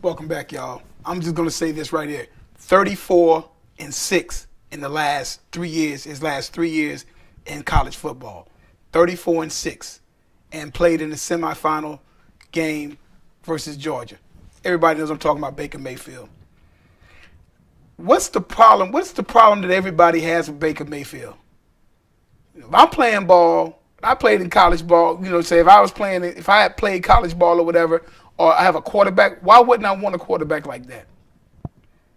Welcome back, y'all. I'm just going to say this right here. 34-6 in the last 3 years, his last 3 years in college football. 34-6 and played in the semifinal game versus Georgia. Everybody knows I'm talking about Baker Mayfield. What's the problem? What's the problem that everybody has with Baker Mayfield? If I'm playing ball, I played in college ball, say if I had played college ball or whatever, or I have a quarterback, why wouldn't I want a quarterback like that?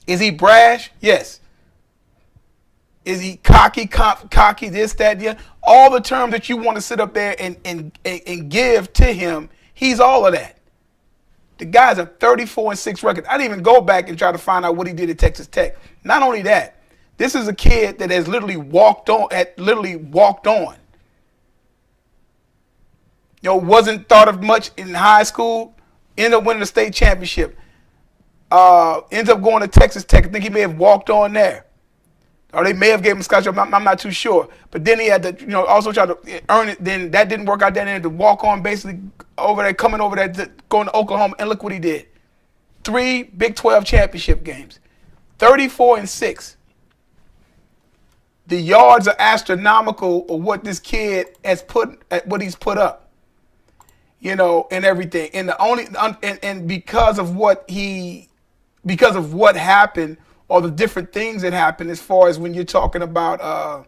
Is he brash? Yes. Is he cocky, this, that, yeah? All the terms that you want to sit up there and give to him, he's all of that. The guy's a 34-6 record. I didn't even go back and try to find out what he did at Texas Tech. Not only that, this is a kid that has literally walked on. Wasn't thought of much in high school. Ended up winning the state championship. Ends up going to Texas Tech. I think he may have walked on there. Or they may have gave him a scholarship. I'm not too sure. But then he had to, also try to earn it. Then that didn't work out. Then he had to walk on basically over there, coming over there, going to Oklahoma. And look what he did. 3 Big 12 championship games. 34-6. The yards are astronomical of what this kid has what he's put up. And everything. And because of what happened, or the different things that happened, as far as when you're talking about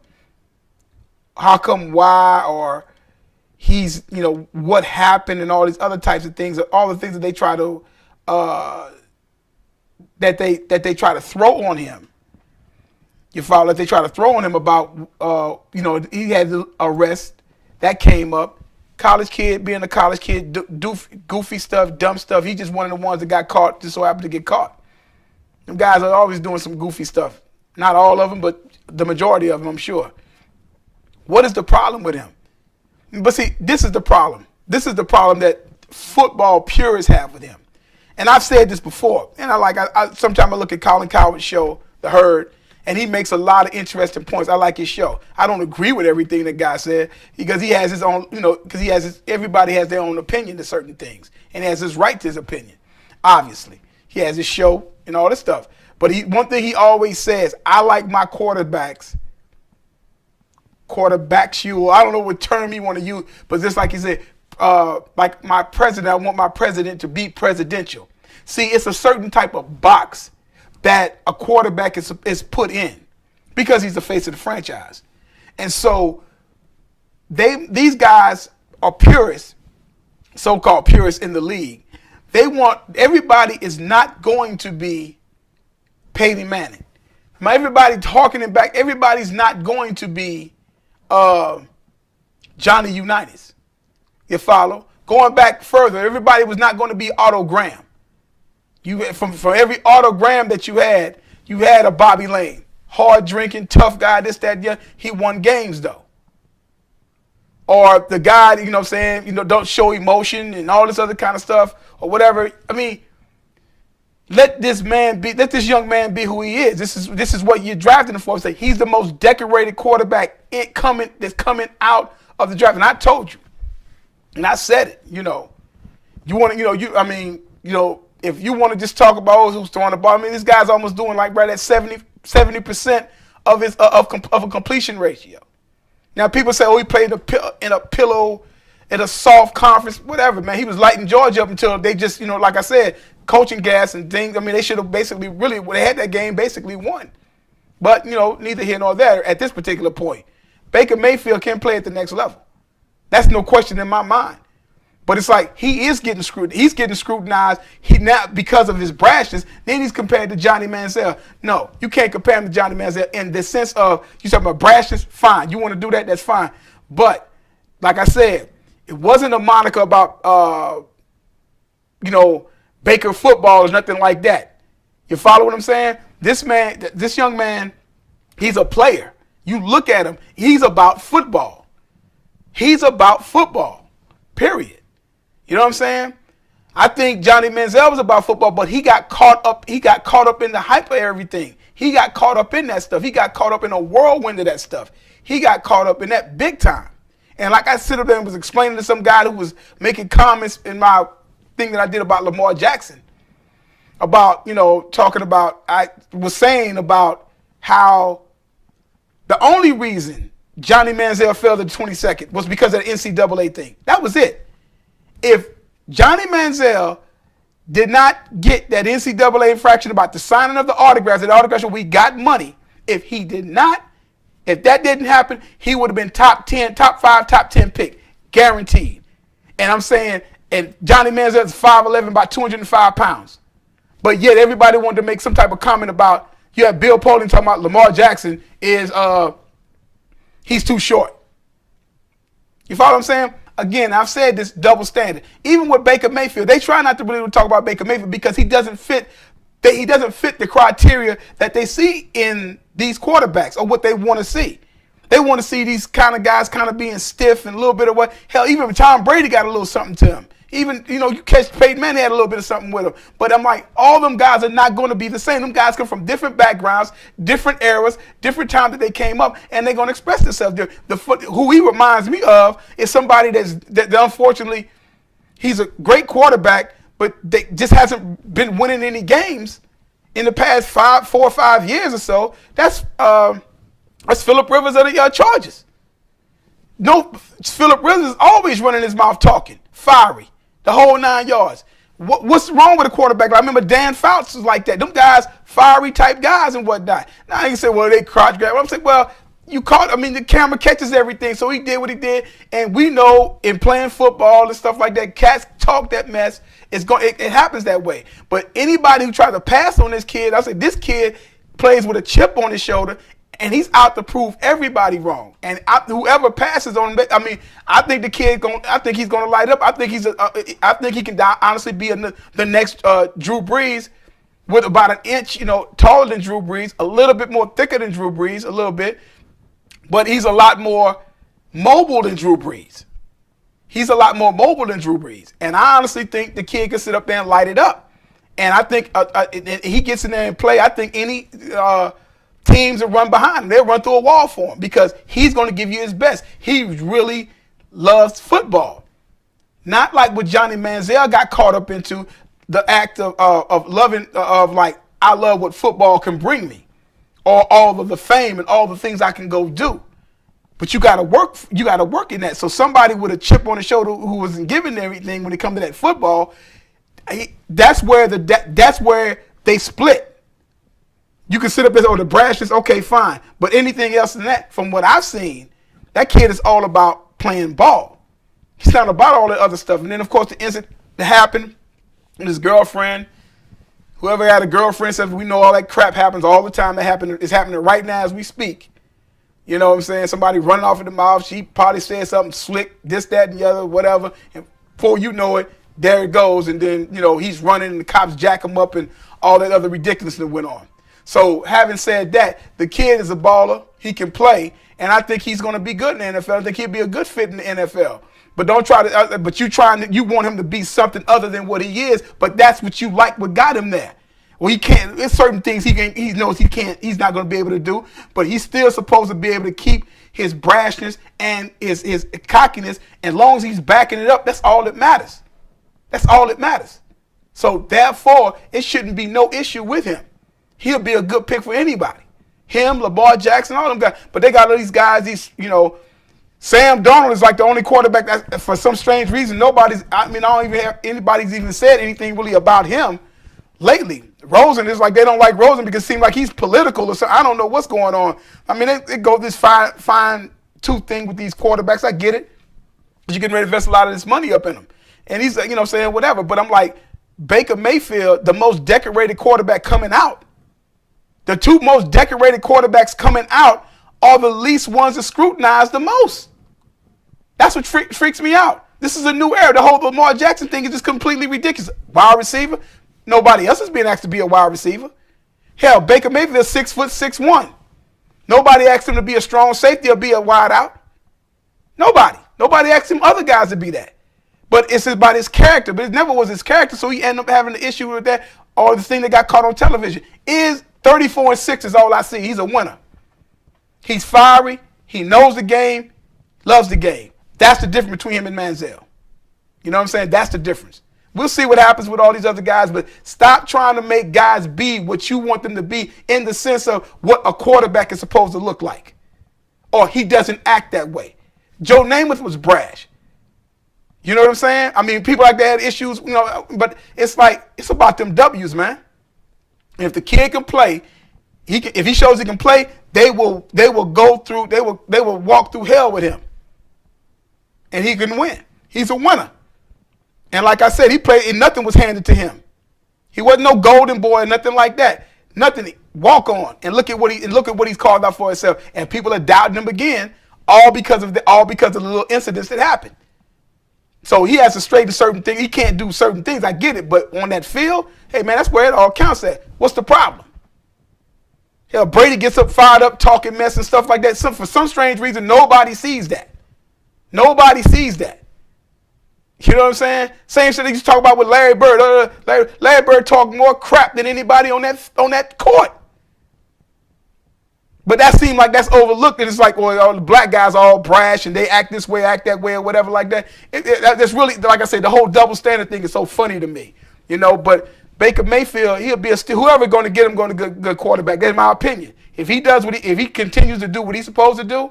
how come, why, or he's, what happened, and all these other types of things, all the things that they try to that they try to throw on him. You follow? That they try to throw on him about, he had the arrest that came up. College kid, being a college kid, goofy stuff, dumb stuff. He's just one of the ones that got caught, just so happened to get caught. Them guys are always doing some goofy stuff. Not all of them, but the majority of them, I'm sure. What is the problem with him? But see, this is the problem. This is the problem that football purists have with him. And I've said this before. And sometimes I look at Colin Cowherd's show, The Herd, and he makes a lot of interesting points. I like his show. I don't agree with everything the guy said because he has his own, because everybody has their own opinion to certain things. And he has his right to his opinion, obviously. He has his show and all this stuff. But one thing he always says, I like my quarterbacks you. I don't know what term he want to use, but just like he said, like my president, I want my president to be presidential. See, it's a certain type of box that a quarterback is put in because he's the face of the franchise. And so these guys are purists, so-called purists in the league. Everybody is not going to be Peyton Manning. Everybody talking it back, everybody's not going to be Johnny Unitas. You follow? Going back further, everybody was not going to be Otto Graham. From every Otto Graham that you had a Bobby Lane. Hard drinking, tough guy, this, that, yeah. He won games though. Or the guy, don't show emotion and all this other kind of stuff or whatever. I mean, let this young man be who he is. This is what you're drafting him for. Say he's the most decorated quarterback that's coming out of the draft. And I told you, and I said it. If you want to just talk about who's throwing the ball, I mean, this guy's almost doing like right at 70% of his of a completion ratio. Now people say, he played in a soft conference, whatever, man. He was lighting Georgia up until they just, like I said, coaching gas and things. I mean, they should have basically when they had that game, basically won. But, neither here nor there at this particular point. Baker Mayfield can play at the next level. That's no question in my mind. But it's like he is getting screwed. He's getting scrutinized. Now because of his brashness. Then he's compared to Johnny Manziel. No, you can't compare him to Johnny Manziel in the sense of you talking about brashness. Fine, you want to do that? That's fine. But like I said, it wasn't a moniker about Baker football or nothing like that. You follow what I'm saying? This young man, he's a player. You look at him. He's about football. He's about football. Period. You know what I'm saying? I think Johnny Manziel was about football, but he got caught up. He got caught up in the hype of everything. He got caught up in that stuff. He got caught up in a whirlwind of that stuff. He got caught up in that big time. And like I sit up there and was explaining to some guy who was making comments in my thing that I did about Lamar Jackson. about, talking about, I was saying about how the only reason Johnny Manziel fell to the 22nd was because of the NCAA thing. That was it. If Johnny Manziel did not get that NCAA infraction about the signing of the autographs, we got money. If that didn't happen, he would have been top 10, top 5, top 10 pick. Guaranteed. And I'm saying, and Johnny Manziel is 5'11", about 205 pounds. But yet everybody wanted to make some type of comment about, you have Bill Polian talking about Lamar Jackson is, he's too short. You follow what I'm saying? Again, I've said this double standard. Even with Baker Mayfield, they try not to really talk about Baker Mayfield because he doesn't fit the criteria that they see in these quarterbacks or what they want to see. They want to see these kind of guys kind of being stiff and a little bit of what. Hell, even Tom Brady got a little something to him. Even, you catch Peyton Manning had a little bit of something with him. But I'm like, all them guys are not going to be the same. Them guys come from different backgrounds, different eras, different time that they came up, and they're going to express themselves. Who he reminds me of is somebody that unfortunately, he's a great quarterback, but they just hasn't been winning any games in the past 4 or 5 years or so. That's Phillip Rivers of the Chargers. No, Phillip Rivers is always running his mouth talking, fiery. The whole 9 yards. What's wrong with a quarterback? I remember Dan Fouts was like that. Them guys, fiery type guys and whatnot. Now you say, well, they crotch grab. I'm saying, well, the camera catches everything, so he did what he did. And we know in playing football and stuff like that, cats talk that mess. It happens that way. But anybody who tries to pass on this kid, I say this kid plays with a chip on his shoulder. And he's out to prove everybody wrong. And whoever passes on him, I think the kid I think he's going to light up. I think he can honestly be the next Drew Brees with about an inch, taller than Drew Brees, a little bit more thicker than Drew Brees, a little bit. But he's a lot more mobile than Drew Brees. And I honestly think the kid can sit up there and light it up. And I think he gets in there and play. I think any teams that run behind him, they'll run through a wall for him because he's going to give you his best. He really loves football. Not like what Johnny Manziel got caught up into, the act of loving, I love what football can bring me, or all of the fame and all the things I can go do. But you got to work in that. So somebody with a chip on the shoulder who wasn't given everything when it comes to that football, that's where they split. You can sit up and say, the brashness, okay, fine. But anything else than that, from what I've seen, that kid is all about playing ball. He's not about all that other stuff. And then, of course, the incident that happened with his girlfriend, whoever had a girlfriend says, we know all that crap happens all the time. It's happening right now as we speak. You know what I'm saying? Somebody running off in the mouth. She probably said something slick, this, that, and the other, whatever. And before you know it, there it goes. And then, he's running and the cops jack him up and all that other ridiculousness that went on. So having said that, the kid is a baller. He can play, and I think he's going to be good in the NFL. I think he'll be a good fit in the NFL. But don't try to. You want him to be something other than what he is. But that's what you like. What got him there? Well, he can't. There's certain things he knows he can't. He's not going to be able to do. But he's still supposed to be able to keep his brashness and his cockiness. As long as he's backing it up, that's all that matters. That's all that matters. So therefore, it shouldn't be no issue with him. He'll be a good pick for anybody. Him, Lamar Jackson, all them guys. But they got all these guys, Sam Darnold is like the only quarterback that, for some strange reason, I don't even have anybody's even said anything really about him lately. Rosen is like they don't like Rosen because it seems like he's political or something. I don't know what's going on. It goes this fine tooth thing with these quarterbacks. I get it. But you're getting ready to invest a lot of this money up in them. And he's, saying whatever. But I'm like, Baker Mayfield, the most decorated quarterback coming out. The two most decorated quarterbacks coming out are the least ones that scrutinize the most. That's what freaks me out. This is a new era. The whole Lamar Jackson thing is just completely ridiculous. Wide receiver? Nobody else is being asked to be a wide receiver. Hell, Baker Mayfield is 6'1". Nobody asked him to be a strong safety or be a wide out. Nobody. Nobody asked him other guys to be that. But it's about his character. But it never was his character, so he ended up having an issue with that. Or the thing that got caught on television is 34-6 is all I see. He's a winner. He's fiery. He knows the game. Loves the game. That's the difference between him and Manziel. You know what I'm saying? That's the difference. We'll see what happens with all these other guys, but stop trying to make guys be what you want them to be in the sense of what a quarterback is supposed to look like. Or he doesn't act that way. Joe Namath was brash. You know what I'm saying? I mean, people like that had issues, you know, but it's like, it's about them W's, man. And if the kid can play, if he shows he can play, they will walk through hell with him. And he can win. He's a winner. And like I said, he played and nothing was handed to him. He wasn't no golden boy or nothing like that. Nothing. Walk on and look at what he's called out for himself. And people are doubting him again, all because of the little incidents that happened. So he has to straighten certain things. He can't do certain things. I get it, but on that field, hey man, that's where it all counts at. What's the problem? Hell, Brady gets up, fired up, talking mess and stuff like that. For some strange reason, nobody sees that. Nobody sees that. You know what I'm saying? Same shit they used to talk about with Larry Bird. Larry Bird talked more crap than anybody on that court. But that seemed like that's overlooked, and it's like, well, all the black guys are all brash and they act this way, act that way, or whatever like that. That's really, like I said, the whole double standard thing is so funny to me, you know. But Baker Mayfield, he'll be whoever going to get him going to good quarterback. That's my opinion. If he does if he continues to do what he's supposed to do,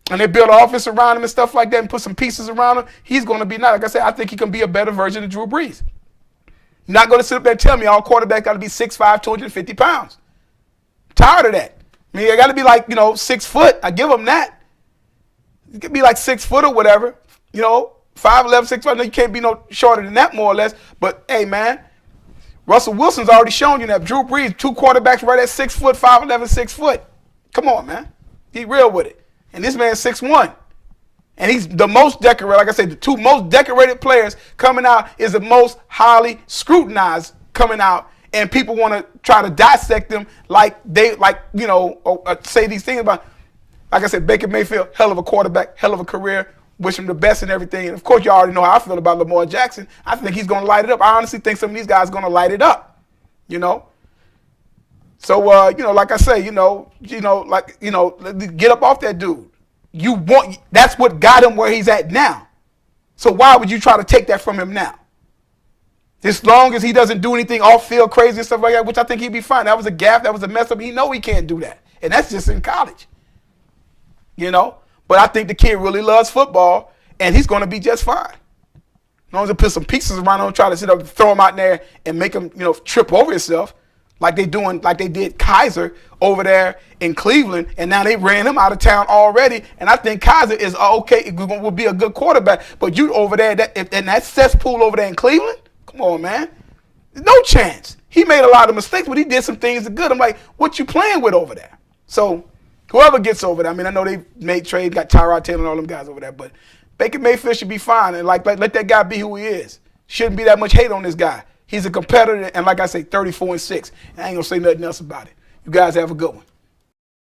and they build an offense around him and stuff like that, and put some pieces around him, he's going to be like I said. I think he can be a better version of Drew Brees. You're not going to sit up there and tell me all quarterbacks got to be 6'5", 250 pounds. I'm tired of that. I mean, I got to be like, 6 foot. I give them that. You could be like 6 foot or whatever. 5'11", 6'5". No, you can't be no shorter than that, more or less. But hey, man, Russell Wilson's already shown you that. Drew Brees, 2 quarterbacks right at 6 foot, 5'11", 6 foot. Come on, man. Be real with it. And this man's 6'1". And he's the most decorated. Like I said, the 2 most decorated players coming out is the most highly scrutinized coming out. And people want to try to dissect them say these things about, like I said, Baker Mayfield, hell of a quarterback, hell of a career. Wish him the best and everything. And of course, you already know how I feel about Lamar Jackson. I think he's going to light it up. I honestly think some of these guys are going to light it up. So, like I say, get up off that dude. That's what got him where he's at now. So why would you try to take that from him now? As long as he doesn't do anything off-field crazy and stuff like that, which I think he'd be fine. That was a gaffe. That was a mess up. He know he can't do that. And that's just in college. But I think the kid really loves football, and he's going to be just fine. As long as they put some pieces around him, try to sit up and throw him out there and make him, trip over himself like they did Kaiser over there in Cleveland, and now they ran him out of town already. And I think Kaiser is okay, will be a good quarterback. But you over there, in that cesspool over there in Cleveland, come on, man. There's no chance. He made a lot of mistakes, but he did some things good. I'm like, what you playing with over there? So whoever gets over there, I mean, I know they made trade, got Tyrod Taylor and all them guys over there, but Baker Mayfield should be fine. And let that guy be who he is. Shouldn't be that much hate on this guy. He's a competitor, and like I say, 34-6. I ain't going to say nothing else about it. You guys have a good one.